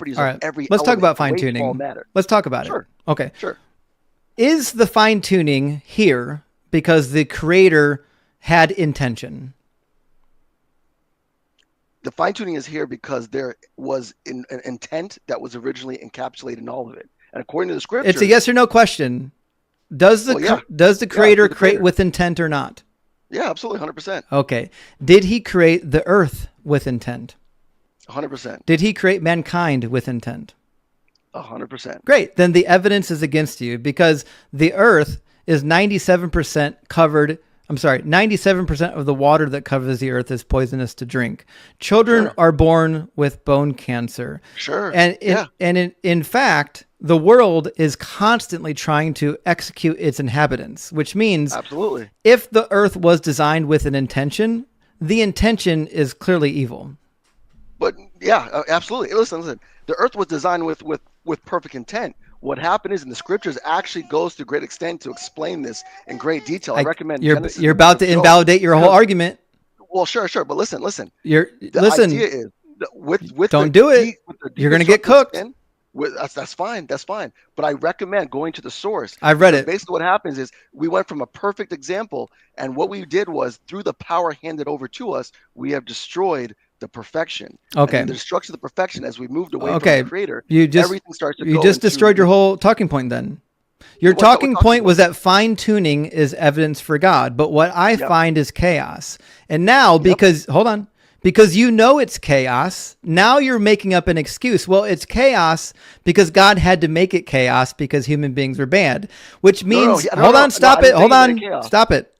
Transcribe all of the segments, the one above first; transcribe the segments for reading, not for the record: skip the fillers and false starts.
properties All of right. every Let's talk element, about the way fine all tuning. matter. Let's talk about Sure. it. Okay. Sure. Is the fine tuning here because the creator had intention? The fine tuning is here because there was an intent that was originally encapsulated in all of it. And according to the scriptures, It's a yes or no question. Does the creator create with intent or not? Yeah, absolutely, 100%. Okay. Did he create the earth with intent? 100%. Did he create mankind with intent? 100%. Great. Then the evidence is against you because the earth is 97% covered. I'm sorry, 97% of the water that covers the earth is poisonous to drink. Children are born with bone cancer. Sure. And in fact, the world is constantly trying to execute its inhabitants, which means absolutely, if the earth was designed with an intention, the intention is clearly evil. But yeah, absolutely. Listen. The earth was designed with perfect intent. What happened is in the scriptures actually goes to great extent to explain this in great detail. I recommend you're about to invalidate your whole argument. Well, sure. But listen. The idea is with don't do it. You're going to get cooked. That's fine. But I recommend going to the source. I've read it. Basically, what happens is we went from a perfect example, and what we did was through the power handed over to us, we have destroyed the perfection. Okay. And the destruction of the perfection as we moved away from the creator. Everything starts to you just destroyed your whole talking point then. Your talking point was that fine tuning is evidence for God, but what I find is chaos. And now because you know it's chaos, now you're making up an excuse. Well, it's chaos because God had to make it chaos because human beings were bad, which means stop it.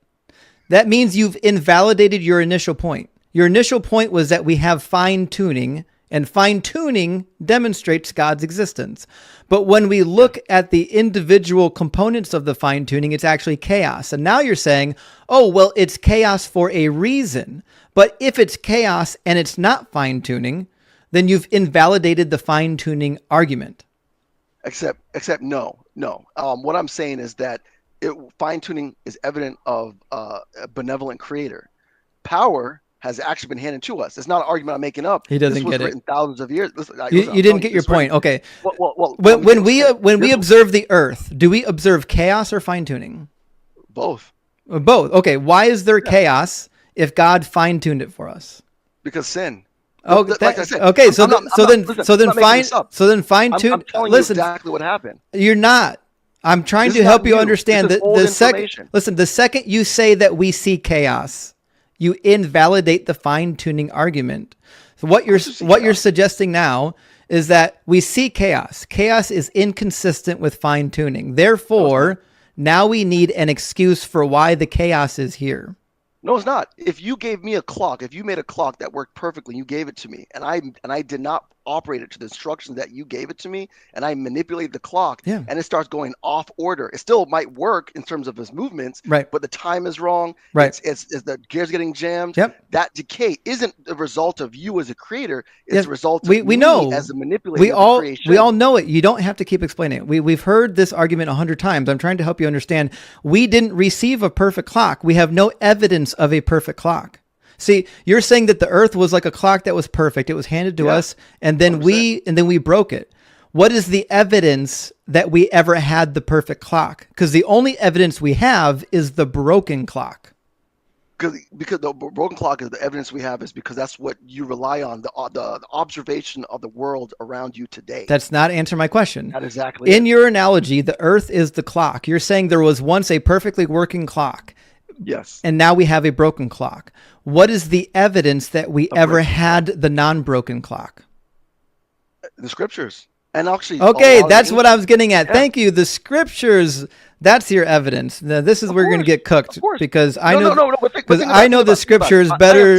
That means you've invalidated your initial point. Your initial point was that we have fine tuning, and fine tuning demonstrates God's existence. But when we look at the individual components of the fine tuning, it's actually chaos. And now you're saying, oh, well, it's chaos for a reason. But if it's chaos and it's not fine tuning, then you've invalidated the fine tuning argument. Except no. What I'm saying is that fine tuning is evident of a benevolent creator. Power has actually been handed to us. It's not an argument I'm making up. He doesn't get it. Written thousands of years. You didn't get your point. Okay. When we observe the earth, do we observe chaos or fine tuning? Both. Both. Okay. Why is there chaos if God fine tuned it for us? Because sin. Oh, like I said. Okay. So then fine tune. I'm telling you exactly what happened. You're not. I'm trying to help you understand that the second you say that we see chaos, you invalidate the fine-tuning argument. So what you're suggesting now is that we see chaos. Chaos is inconsistent with fine-tuning. Therefore, now we need an excuse for why the chaos is here. No, it's not. If you gave me a clock, if you made a clock that worked perfectly, you gave it to me, and I did not operate it to the instructions that you gave it to me, and I manipulated the clock, and it starts going off order. It still might work in terms of its movements, right? But the time is wrong. Right. It's the gears getting jammed. Yep. That decay isn't the result of you as a creator. It's the result of we know as a manipulator. We all know it. You don't have to keep explaining it. We've heard this argument 100 times. I'm trying to help you understand. We didn't receive a perfect clock. We have no evidence of a perfect clock. See, you're saying that the earth was like a clock that was perfect. It was handed to us, and then 100%. we broke it. What is the evidence that we ever had the perfect clock? Because the only evidence we have is the broken clock. Because the broken clock is the evidence we have is because that's what you rely on, the observation of the world around you today. That's not answering my question. Not exactly. In your analogy, the earth is the clock. You're saying there was once a perfectly working clock. Yes. And now we have a broken clock. What is the evidence that we ever had the non-broken clock? The scriptures. And actually, okay, that's what I was getting at. Yeah. Thank you. The scriptures, that's your evidence. Now, this is where you're going to get cooked because I know the scriptures better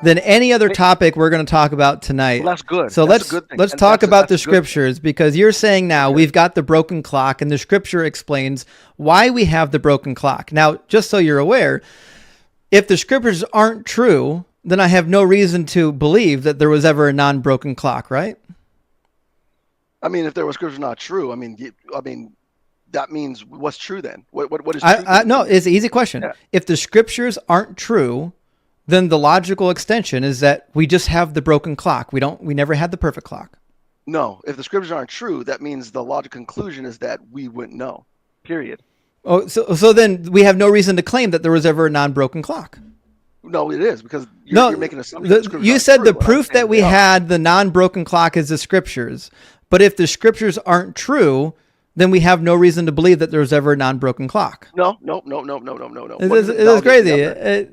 than any other topic we're going to talk about tonight. Well, that's good. So let's talk about the scriptures because you're saying now we've got the broken clock and the scripture explains why we have the broken clock. Now, just so you're aware, if the scriptures aren't true, then I have no reason to believe that there was ever a non-broken clock, right? I mean, if there was scripture not true, I mean, that means what's true then? What is true? No, it's an easy question. Yeah. If the scriptures aren't true, then the logical extension is that we just have the broken clock. We never had the perfect clock. No, if the scriptures aren't true, that means the logical conclusion is that we wouldn't know. Period. Oh, so then we have no reason to claim that there was ever a non-broken clock. No, it is, because you're making assumptions. You said the proof that we had the non-broken clock is the scriptures. But if the scriptures aren't true, then we have no reason to believe that there was ever a non-broken clock. No. It's crazy.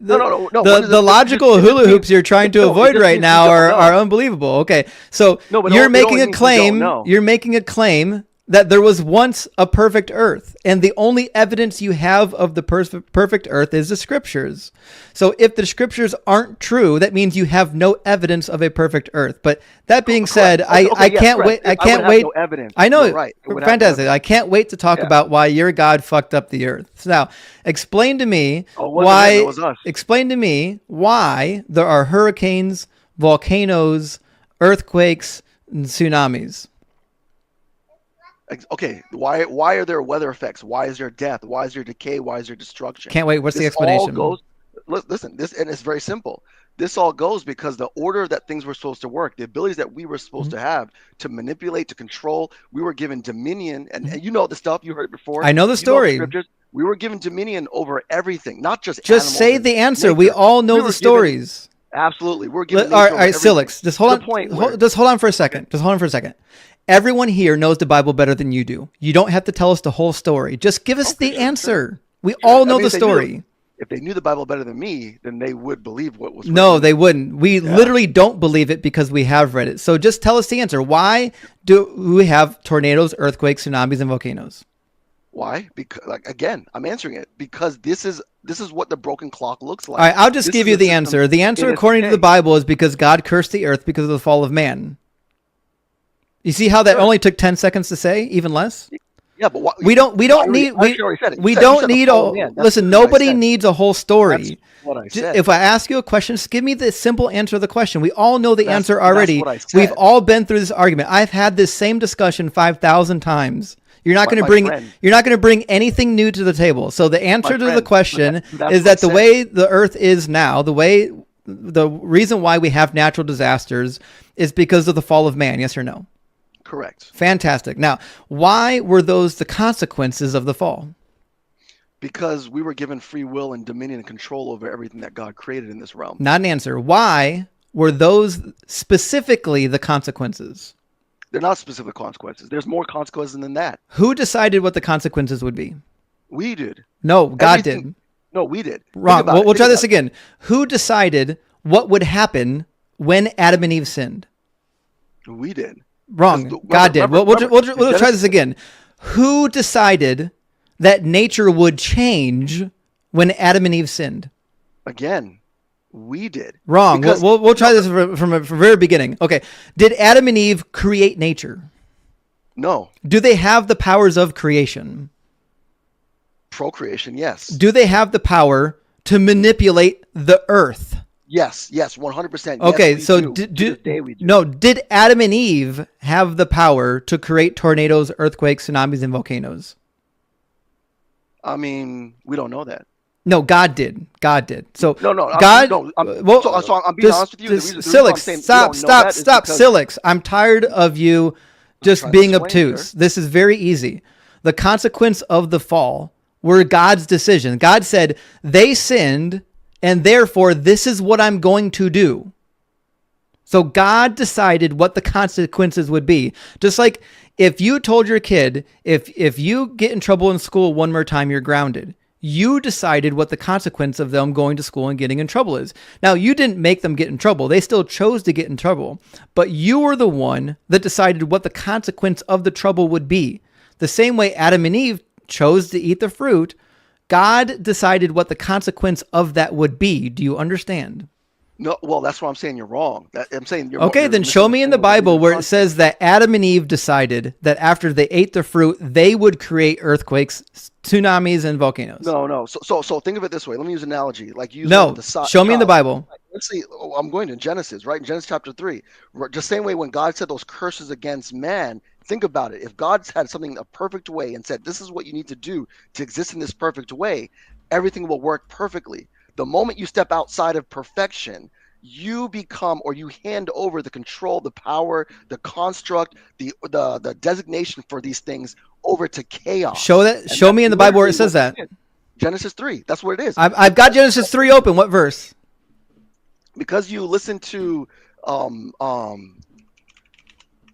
No. The logical hula hoops you're trying to avoid right now are unbelievable. Okay, so you're making a claim. You're making a claim that there was once a perfect earth, and the only evidence you have of the perfect earth is the scriptures. So if the scriptures aren't true, that means you have no evidence of a perfect earth. But that being said, I can't wait. I can't wait. No evidence. I know. Right. Fantastic. I can't wait to talk about why your God fucked up the earth. So now, explain to me why there are hurricanes, volcanoes, earthquakes, and tsunamis. Okay, why are there weather effects? Why is there death? Why is there decay? Why is there destruction? Can't wait. What's the explanation? Listen, and it's very simple. This all goes because the order that things were supposed to work, the abilities that we were supposed to have to manipulate, to control, we were given dominion. And you know the stuff, you heard it before. I know the story. We were given dominion over everything, not just say the answer. Nature. We all know the stories. Absolutely. We're given all right, Silix, just hold on. Just hold on for a second. Everyone here knows the Bible better than you do. You don't have to tell us the whole story. Just give us the answer. We all know the story. If they knew the Bible better than me, then they would believe what was written. No, they wouldn't. We literally don't believe it because we have read it. So just tell us the answer. Why do we have tornadoes, earthquakes, tsunamis, and volcanoes? Why? Because, again, I'm answering it because this is what the broken clock looks like. All right, I'll just give you the answer. The answer, according to the Bible, is because God cursed the earth because of the fall of man. You see how that only took 10 seconds to say, even less? Yeah, but we don't need listen, nobody needs a whole story. That's what I said. If I ask you a question, just give me the simple answer to the question. We all know the answer already. We've all been through this argument. I've had this same discussion 5,000 times. You're not going to bring anything new to the table. So the answer to the question is that the way the earth is now, the reason why we have natural disasters is because of the fall of man. Yes or no? Correct. Fantastic. Now, why were those the consequences of the fall? Because we were given free will and dominion and control over everything that God created in this realm. Not an answer. Why were those specifically the consequences? They're not specific consequences. There's more consequences than that. Who decided what the consequences would be? We did. No, God did. No, we did. Wrong. We'll try this again. Who decided what would happen when Adam and Eve sinned? We did. Wrong. God did. We'll try this again. Who decided that nature would change when Adam and Eve sinned? Again, we did. Wrong. We'll try this from the very beginning. Okay. Did Adam and Eve create nature? No. Do they have the powers of creation? Procreation, yes. Do they have the power to manipulate the earth? Yes, 100%. Okay, yes, so did Adam and Eve have the power to create tornadoes, earthquakes, tsunamis, and volcanoes? I mean, we don't know that. No, God did. So no, God. I'm being honest with you. Silix, stop, Silix. I'm tired of you just being obtuse. This is very easy. The consequence of the fall were God's decision. God said they sinned, and therefore this is what I'm going to do. So God decided what the consequences would be. Just like if you told your kid, if you get in trouble in school one more time, you're grounded. You decided what the consequence of them going to school and getting in trouble is. Now, you didn't make them get in trouble. They still chose to get in trouble. But you were the one that decided what the consequence of the trouble would be. The same way Adam and Eve chose to eat the fruit, God decided what the consequence of that would be. Do you understand? No, well, that's what I'm saying. You're wrong. I'm saying you're okay. Then show me in the Bible where it says that Adam and Eve decided that after they ate the fruit, they would create earthquakes, tsunamis, and volcanoes. No. So think of it this way. Let me use an analogy. Like show me in the Bible. Let's see. I'm going to Genesis, right? In Genesis chapter 3. Just same way when God said those curses against man. Think about it. If God had something a perfect way and said, this is what you need to do to exist in this perfect way, everything will work perfectly. The moment you step outside of perfection, you become, or you hand over the control, the power, the construct, the designation for these things over to chaos. Show me in the Bible where it says that. Genesis 3. That's what it is. I've got Genesis 3 open. What verse? Because you listen to yeah,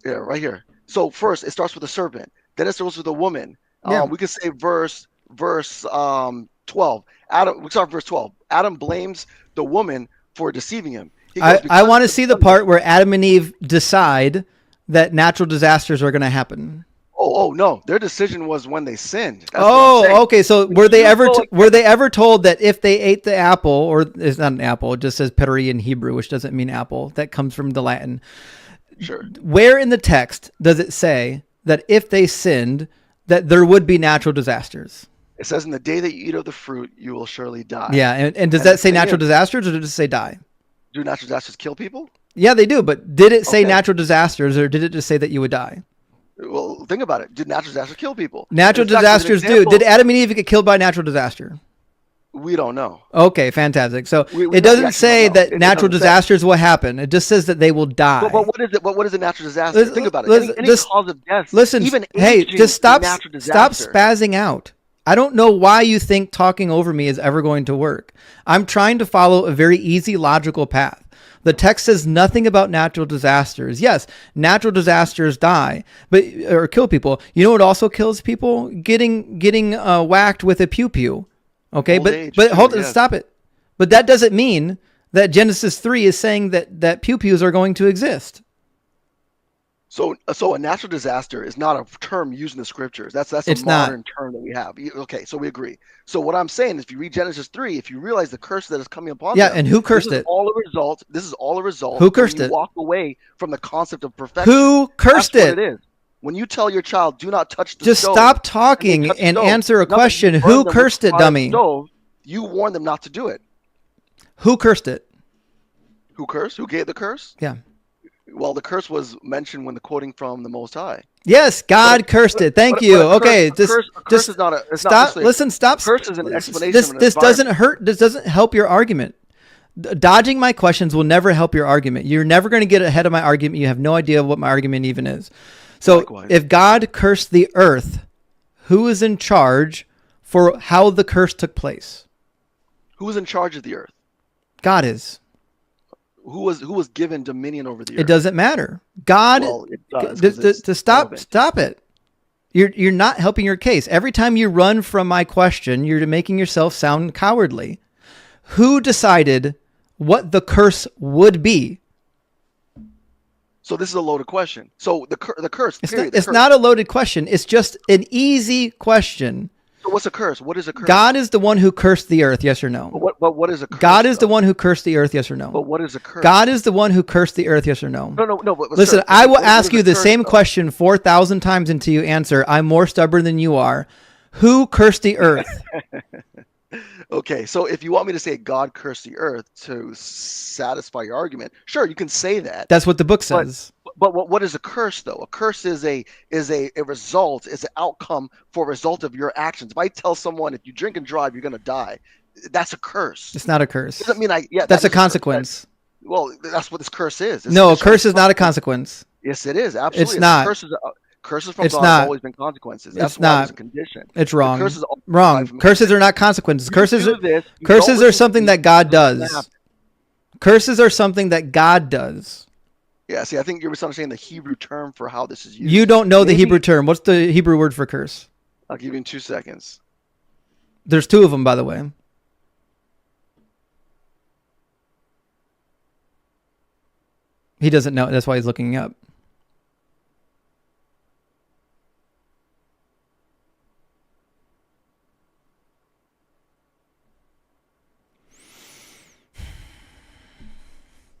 right here. So first it starts with the serpent, then it starts with the woman. We could say verse 12. Adam, we start verse 12. Adam blames the woman for deceiving him. I want to see the part where Adam and Eve decide that natural disasters are going to happen. Oh no! Their decision was when they sinned. That's okay. So were they ever told that if they ate the apple, or it's not an apple, it just says peri in Hebrew, which doesn't mean apple. That comes from the Latin. Sure. Where in the text does it say that if they sinned, that there would be natural disasters? It says, "In the day that you eat of the fruit, you will surely die." Yeah, and does that say natural disasters, or does it say die? Do natural disasters kill people? Yeah, they do. But did it say natural disasters, or did it just say that you would die? Well, think about it. Did natural disasters kill people? Natural disasters do. Did Adam and Eve get killed by a natural disaster? We don't know. Okay, fantastic. So it doesn't say that natural disasters will happen. It just says that they will die. But what is it? What is a natural disaster? Think about it. Any cause of death. Listen, just stop spazzing out. I don't know why you think talking over me is ever going to work. I'm trying to follow a very easy, logical path. The text says nothing about natural disasters. Yes, natural disasters die, or kill people. You know what also kills people? Getting whacked with a pew-pew. Okay, but hold on, stop it. But that doesn't mean that Genesis 3 is saying that pew-pews are going to exist. So a natural disaster is not a term used in the scriptures. That's a modern term that we have. Okay, so we agree. So what I'm saying is, if you read Genesis 3, if you realize the curse that is coming upon them, and who cursed it? This is all a result. Who cursed it? Walk away from the concept of perfection. Who cursed it? What it is. When you tell your child, do not touch the stove. Just stop talking and answer a question. Who cursed it, dummy? Stove, you warn them not to do it. Who cursed it? Who cursed? Who gave the curse? Yeah. Well, the curse was mentioned when the quoting from the Most High. Yes, God cursed it. Thank you. Okay, curse is not a. Stop. Listen. Stop. Curse is an explanation. This doesn't hurt. This doesn't help your argument. Dodging my questions will never help your argument. You're never going to get ahead of my argument. You have no idea what my argument even is. So, if God cursed the earth, who is in charge for how the curse took place? Who is in charge of the earth? God is. Who was given dominion over the earth? It doesn't matter. God. Well, it does. Stop it. You're not helping your case. Every time you run from my question, you're making yourself sound cowardly. Who decided what the curse would be? So this is a loaded question. So the curse. It's not a loaded question. It's just an easy question. So what's a curse? What is a curse? God is the one who cursed the earth, yes or no? But what is a curse? God is the one who cursed the earth, yes or no? But what is a curse? God is the one who cursed the earth, yes or no? No. Listen, I will ask you the same question 4,000 times until you answer. I'm more stubborn than you are. Who cursed the earth? Okay, so if you want me to say God cursed the earth to satisfy your argument, sure, you can say that. That's what the book says. But what is a curse, though? A curse is a result, is an outcome for a result of your actions. If I tell someone, if you drink and drive, you're going to die, that's a curse. It's not a curse. Doesn't mean that's a consequence. That's what this curse is. No, a curse is not a consequence. Yes, it is. Absolutely. It's not. Curses from God have always been consequences. That's why it's a condition. It's wrong. Wrong. Curses are not consequences. Curses are something that God does. Curses are something that God does. Yeah, see, I think you're misunderstanding the Hebrew term for how this is used. You don't know the Hebrew term. What's the Hebrew word for curse? I'll give you in 2 seconds. There's 2 of them, by the way. He doesn't know. That's why he's looking up.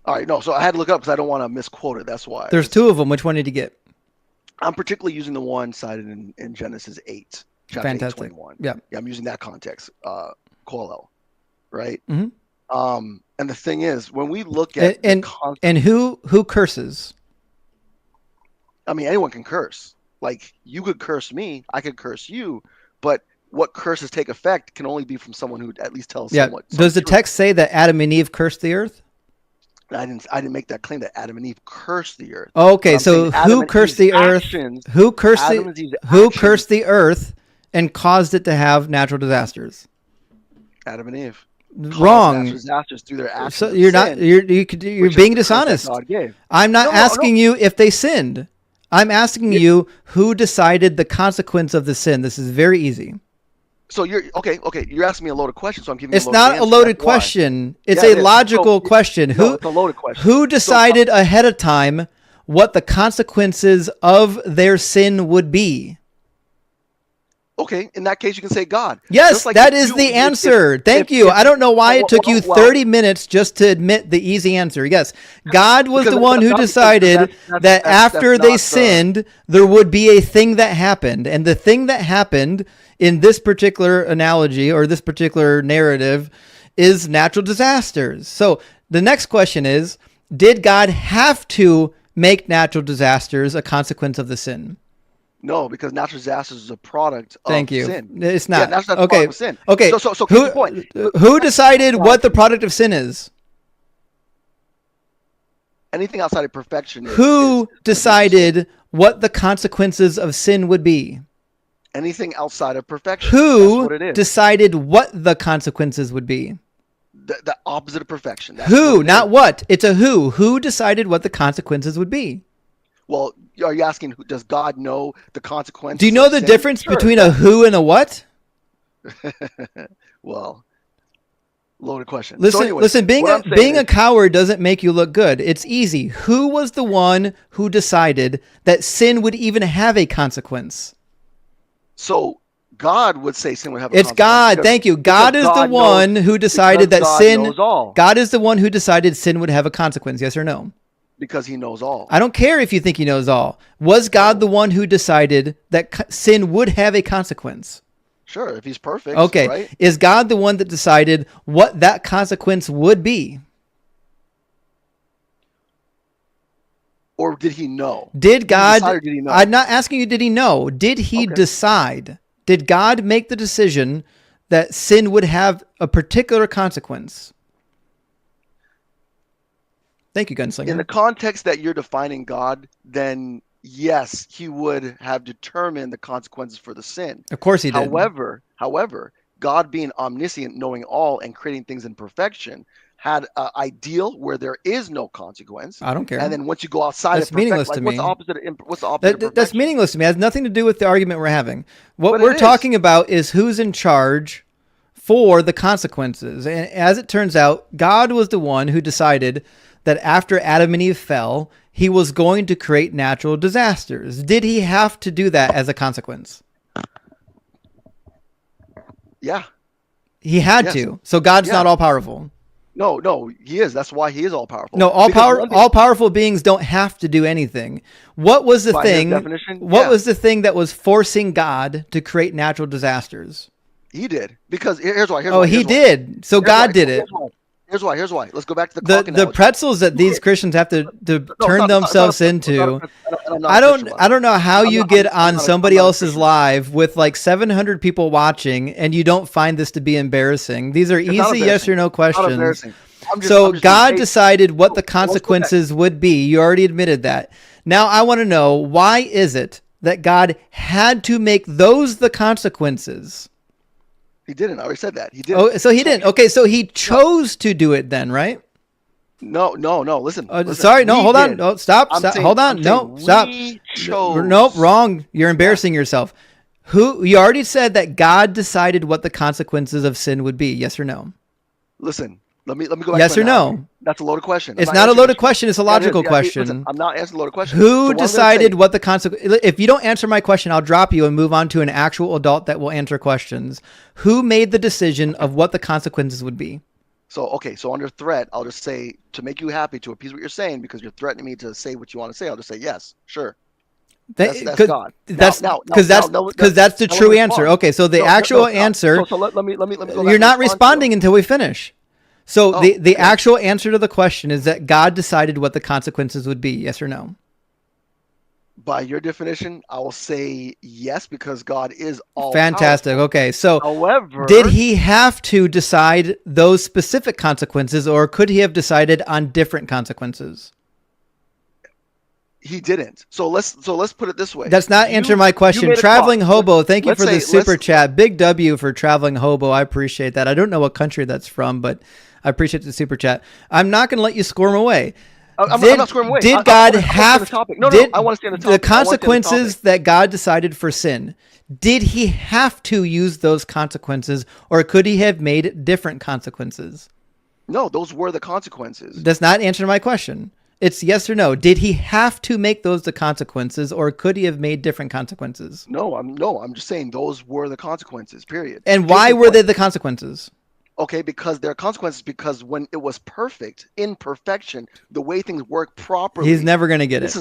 All right, no, so I had to look up because I don't want to misquote it. That's why. There's 2 of them. Which one did you get? I'm particularly using the one cited in Genesis 8, chapter 8:21. Yeah, I'm using that context, Kolel, right? Mm-hmm. And the thing is, when we look at and who curses? I mean, anyone can curse. Like, you could curse me, I could curse you, but what curses take effect can only be from someone who at least tells somewhat. Does the text say that Adam and Eve cursed the earth? I didn't make that claim that Adam and Eve cursed the earth. Okay, so who cursed the earth? Who cursed the earth and caused it to have natural disasters? Adam and Eve. Wrong. Natural disasters through their actions. So you're being dishonest. I'm not asking you if they sinned. I'm asking you who decided the consequence of the sin. This is very easy. So you're okay. You're asking me a loaded question, so I'm giving you. It's not a loaded question. It's a logical question. It's a loaded question. Who decided ahead of time what the consequences of their sin would be? Okay, in that case, you can say God. Yes, that is the answer. Thank you. I don't know why it took you 30 minutes just to admit the easy answer. Yes, God was the one who decided that after they sinned, there would be a thing that happened. And the thing that happened in this particular analogy or this particular narrative is natural disasters. So the next question is, did God have to make natural disasters a consequence of the sin? No, because natural disasters is a product of sin. It's not. Yeah, that's a product of sin. Okay. So point. Who decided what the product of sin is? Anything outside of perfection. Who decided what the consequences of sin would be? Anything outside of perfection. Who decided what the consequences would be? The opposite of perfection. Who, not what. It's a who. Who decided what the consequences would be? Well, are you asking, does God know the consequences? Do you know the difference between a who and a what? Well, loaded question. Listen. Being a coward doesn't make you look good. It's easy. Who was the one who decided that sin would even have a consequence? So God would say sin would have a consequence. It's God. Thank you. God is the one who decided that sin. God is the one who decided sin would have a consequence. Yes or no? Because he knows all. I don't care if you think he knows all. Was God the one who decided that sin would have a consequence? Sure, if he's perfect. Okay. Right? Is God the one that decided what that consequence would be? Or did he know? Did God? Did he know? I'm not asking you, did he know? Did he decide? Did God make the decision that sin would have a particular consequence? Thank you, Gunslinger. In the context that you're defining God, then yes, he would have determined the consequences for the sin. Of course he did. However, God being omniscient, knowing all, and creating things in perfection, had an ideal where there is no consequence. I don't care. And then once you go outside of meaningless to me. What's the opposite? That's meaningless to me. It has nothing to do with the argument we're having. What we're talking about is who's in charge for the consequences. And as it turns out, God was the one who decided that after Adam and Eve fell, he was going to create natural disasters. Did he have to do that as a consequence? Yeah. He had to. So God's not all-powerful. No, he is. That's why he is all-powerful. No, all-powerful beings don't have to do anything. What was the thing? What was the thing that was forcing God to create natural disasters? He did. Because here's why. He did. So God did it. Here's why. Let's go back to the pretzels that these Christians have to turn themselves into. I don't know how you get on somebody else's live with like 700 people watching and you don't find this to be embarrassing. These are easy yes or no questions. So God decided what the consequences would be. You already admitted that. Now I want to know, why is it that God had to make those the consequences? He didn't. I already said that. He didn't. Oh, so he didn't. Okay, so he chose to do it then, right? No. Listen. Sorry, no, hold on. No, stop. Hold on. No, stop. Nope, wrong. You're embarrassing yourself. You already said that God decided what the consequences of sin would be. Yes or no? Listen. Let me go back. Yes or no? That's a loaded question. It's not a loaded question. It's a logical question. Listen, I'm not asking a loaded question. Who decided what the consequence? If you don't answer my question, I'll drop you and move on to an actual adult that will answer questions. Who made the decision of what the consequences would be? So under threat, I'll just say, to make you happy, to appease what you're saying, because you're threatening me to say what you want to say, I'll just say yes, sure. That's God. That's because that's the true answer. Okay, so the actual answer. So let me go back. You're not responding until we finish. So the actual answer to the question is that God decided what the consequences would be. Yes or no? By your definition, I will say yes, because God is all Fantastic. powerful. Okay, so However, did he have to decide those specific consequences, or could he have decided on different consequences? he didn't. So let's put it this way. That's not answering my question. Traveling Hobo, thank you for the super chat. Big W for Traveling Hobo. I appreciate that. I don't know what country that's from, but I appreciate the super chat. I'm not going to let you squirm away. I'm not squirming away. Did God have I want to stay on the topic. The consequences that God decided for sin? Did he have to use those consequences, or could he have made different consequences? No, those were the consequences. That's not answering my question. It's yes or no. Did he have to make those the consequences, or could he have made different consequences? No, I'm just saying those were the consequences, period. And why were they the consequences? Okay, because there are consequences, because when it was perfect, in perfection, the way things work properly. He's never going to get it.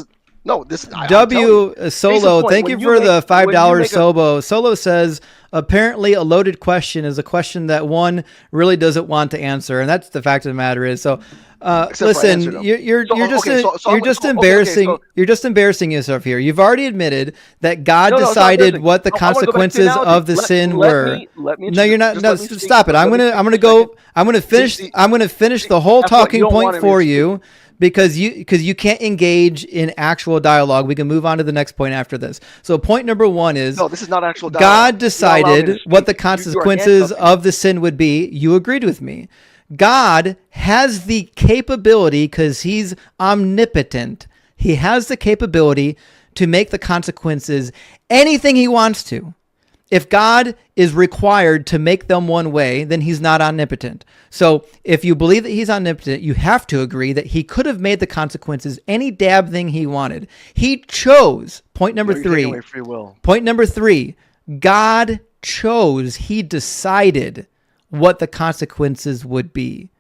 Solo, thank you for the $5 Sobo. Solo says, apparently a loaded question is a question that one really doesn't want to answer. And that's the fact of the matter is. So listen, you're just embarrassing yourself here. You've already admitted that God decided what the consequences of the sin were. No, you're not. No, stop it. I'm gonna finish the whole talking point for you. Because you can't engage in actual dialogue. We can move on to the next point after this. So point number one is, no, this is not actual dialogue. God decided what the consequences of the sin would be. You agreed with me. God has the capability, because he's omnipotent. He has the capability to make the consequences anything he wants to. If God is required to make them one way, then he's not omnipotent. So if you believe that he's omnipotent, you have to agree that he could have made the consequences any dab thing he wanted. He chose. Point number three. Free will. Point number three. God chose. He decided what the consequences would be.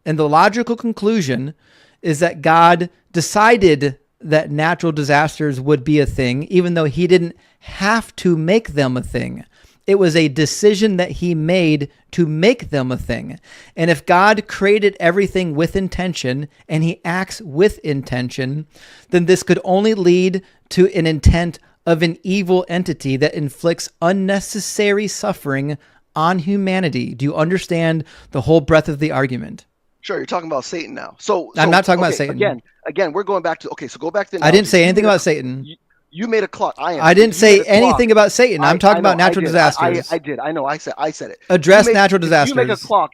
And the logical conclusion is that God decided that natural disasters would be a thing, even though he didn't have to make them a thing. It was a decision that he made to make them a thing. And if God created everything with intention, and he acts with intention, then this could only lead to an intent of an evil entity that inflicts unnecessary suffering on humanity. Do you understand the whole breadth of the argument? Sure, you're talking about Satan now. So I'm not talking about Satan. Again, we're going back to, so go back to. I didn't say anything about Satan. You made a clock. I didn't say anything about Satan. I'm talking about natural disasters. I did. I know. I said it. Address natural disasters.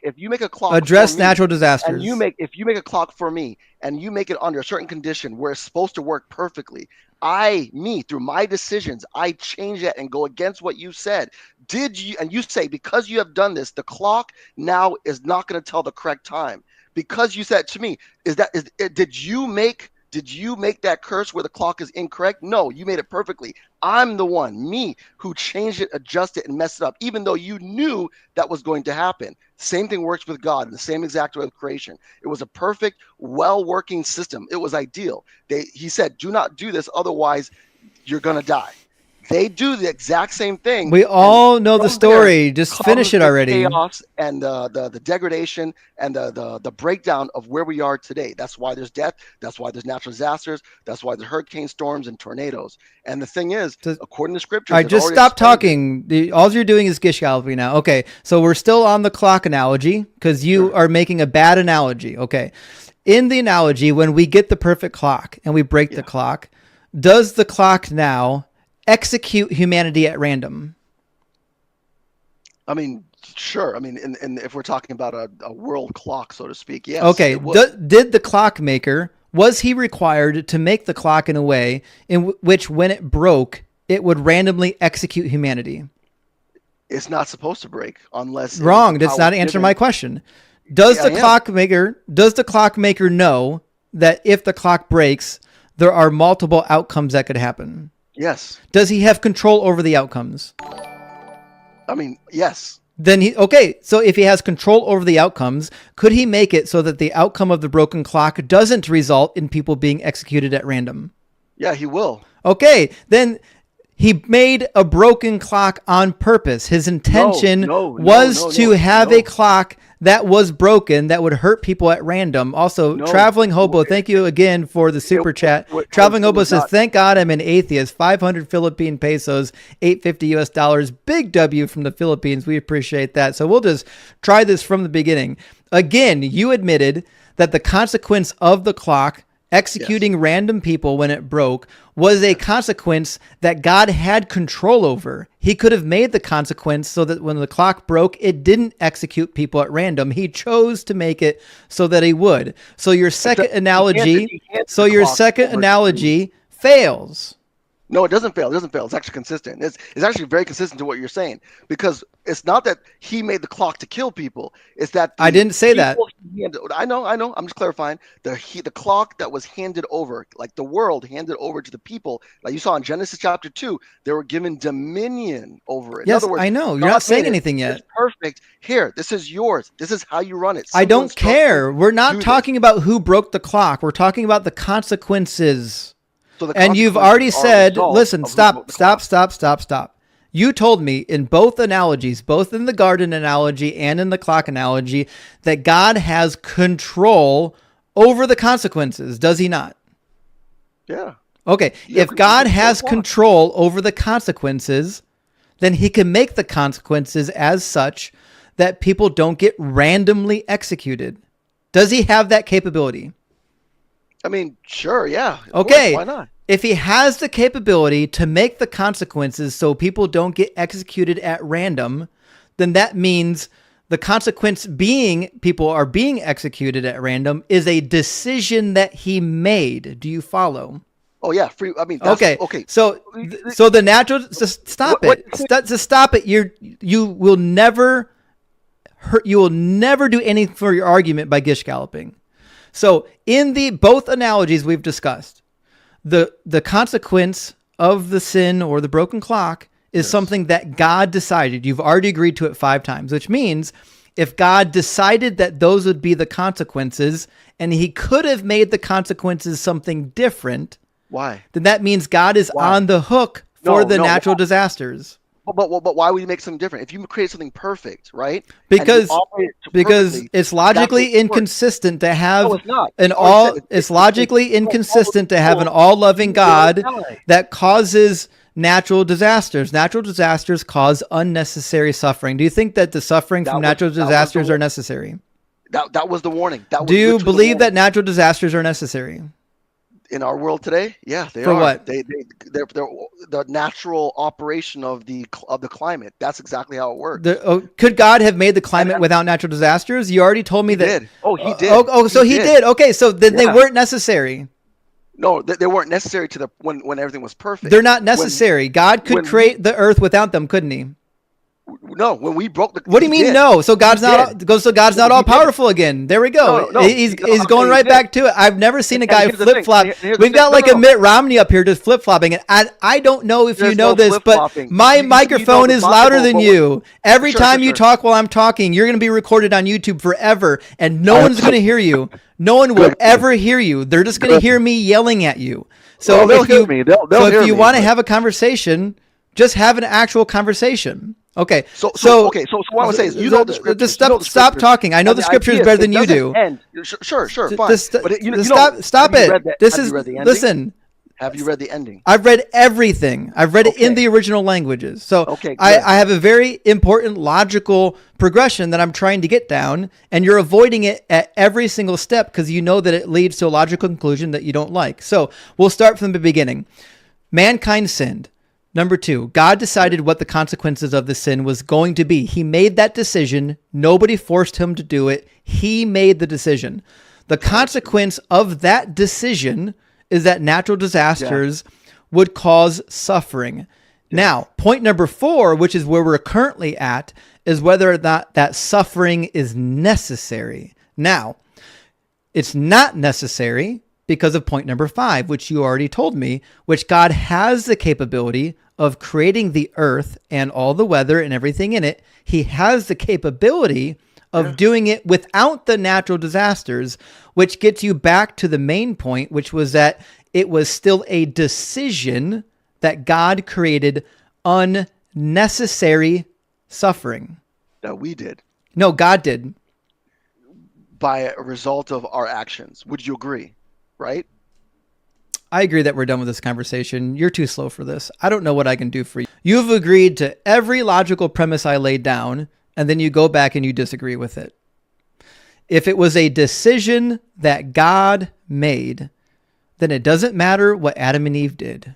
If you make a clock. Address natural disasters. And if you make a clock for me, and you make it under a certain condition where it's supposed to work perfectly, through my decisions, I change that and go against what you said. And you say, because you have done this, the clock now is not going to tell the correct time. Because you said to me, did you make that curse where the clock is incorrect? No, you made it perfectly. I'm the one, who changed it, adjusted it, and messed it up, even though you knew that was going to happen. Same thing works with God in the same exact way of creation. It was a perfect, well-working system. It was ideal. He said, do not do this, otherwise you're going to die. They do the exact same thing. We all know the story. Just finish it already. Chaos and the degradation and the breakdown of where we are today. That's why there's death. That's why there's natural disasters. That's why there's hurricane storms and tornadoes. And the thing is, according to scripture, all right, just stop talking. All you're doing is gish galloping now. Okay, so we're still on the clock analogy, because you are making a bad analogy. Okay, in the analogy, when we get the perfect clock and we break the clock, does the clock now execute humanity at random? I mean, sure. I mean, and if we're talking about a world clock, so to speak, yes. Okay. Did the clockmaker, was he required to make the clock in a way in which, when it broke, it would randomly execute humanity? It's not supposed to break unless. Wrong. That's not answering my question. Does the clockmaker know that if the clock breaks, there are multiple outcomes that could happen? Yes. Does he have control over the outcomes? I mean, yes. Then so if he has control over the outcomes, could he make it so that the outcome of the broken clock doesn't result in people being executed at random? Yeah, he will. Okay, then He made a broken clock on purpose. His intention was to have a clock that was broken, that would hurt people at random. Also, Traveling Hobo, thank you again for the super chat. Traveling Hobo says, thank God I'm an atheist. 500 Philippine pesos, $850 US dollars. Big W from the Philippines. We appreciate that. So we'll just try this from the beginning. Again, you admitted that the consequence of the clock executing random people when it broke was a consequence that God had control over. He could have made the consequence so that when the clock broke, it didn't execute people at random. He chose to make it so that he would. So your second analogy, fails. No, it doesn't fail. It doesn't fail. It's actually consistent. It's actually very consistent to what you're saying, because it's not that he made the clock to kill people. It's that I didn't say that. I know. I'm just clarifying. The clock that was handed over, like the world handed over to the people, like you saw in Genesis chapter 2, they were given dominion over it. Yes, in other words, I know. You're not saying anything yet. It's perfect. Here, this is yours. This is how you run it. I don't care. We're not talking about who broke the clock. We're talking about the consequences. So and you've already said, listen, stop. You told me in both analogies, both in the garden analogy and in the clock analogy, that God has control over the consequences. Does he not? Yeah. Okay. If God has control over the consequences, then he can make the consequences as such that people don't get randomly executed. Does he have that capability? I mean, sure, yeah. Okay. Why not? If he has the capability to make the consequences so people don't get executed at random, then that means the consequence being people are being executed at random is a decision that he made. Do you follow? Oh yeah, free. I mean, okay. So the natural. Just stop it. Just stop it. You will never do anything for your argument by gish galloping. So in the both analogies we've discussed, the consequence of the sin or the broken clock is something that God decided. You've already agreed to it 5 times, which means if God decided that those would be the consequences and he could have made the consequences something different, why? Then that means God is on the hook for the natural disasters. But why would you make something different? If you create something perfect, right? Because it's logically inconsistent to have it's logically inconsistent to have an all-loving God that causes natural disasters. Natural disasters cause unnecessary suffering. Do you think that the suffering from natural disasters are necessary? That was the warning. Do you believe that natural disasters are necessary? In our world today, yeah, they are. For what? They're the natural operation of the climate. That's exactly how it works. Could God have made the climate without natural disasters? You already told me that. Did. Oh, he did. So he did. Okay, so then they weren't necessary. No, they weren't necessary to when everything was perfect. They're not necessary. God could create the earth without them, couldn't he? No, when we broke the. What do you mean no? So God's not all powerful again. There we go. No, he's going right back to it. I've never seen a guy flip flop. We've got like a Mitt Romney up here just flip flopping, and I don't know if you know this, but my microphone is louder than you. Every time you talk while I'm talking, you're going to be recorded on YouTube forever, and no one's going to hear you. No one will ever hear you. They're just going to hear me yelling at you. So if you want to have a conversation, just have an actual conversation. Okay. So what I would say is, you know the scripture. Stop talking. I know the scripture is better than you do. Sure, fine. Stop it. Listen. Have you read the ending? I've read everything. I've read it in the original languages. So I have a very important logical progression that I'm trying to get down, and you're avoiding it at every single step because you know that it leads to a logical conclusion that you don't like. So we'll start from the beginning. Mankind sinned. Number 2, God decided what the consequences of the sin was going to be. He made that decision. Nobody forced him to do it. He made the decision. The consequence of that decision is that natural disasters would cause suffering. Now, point number 4, which is where we're currently at, is whether or not that suffering is necessary. Now, it's not necessary because of point number 5, which you already told me, which God has the capability of creating the earth and all the weather and everything in it. He has the capability of doing it without the natural disasters, which gets you back to the main point, which was that it was still a decision that God created unnecessary suffering. That we did. No, God did. By a result of our actions. Would you agree? Right? I agree that we're done with this conversation. You're too slow for this. I don't know what I can do for you. You've agreed to every logical premise I laid down, and then you go back and you disagree with it. If it was a decision that God made, then it doesn't matter what Adam and Eve did.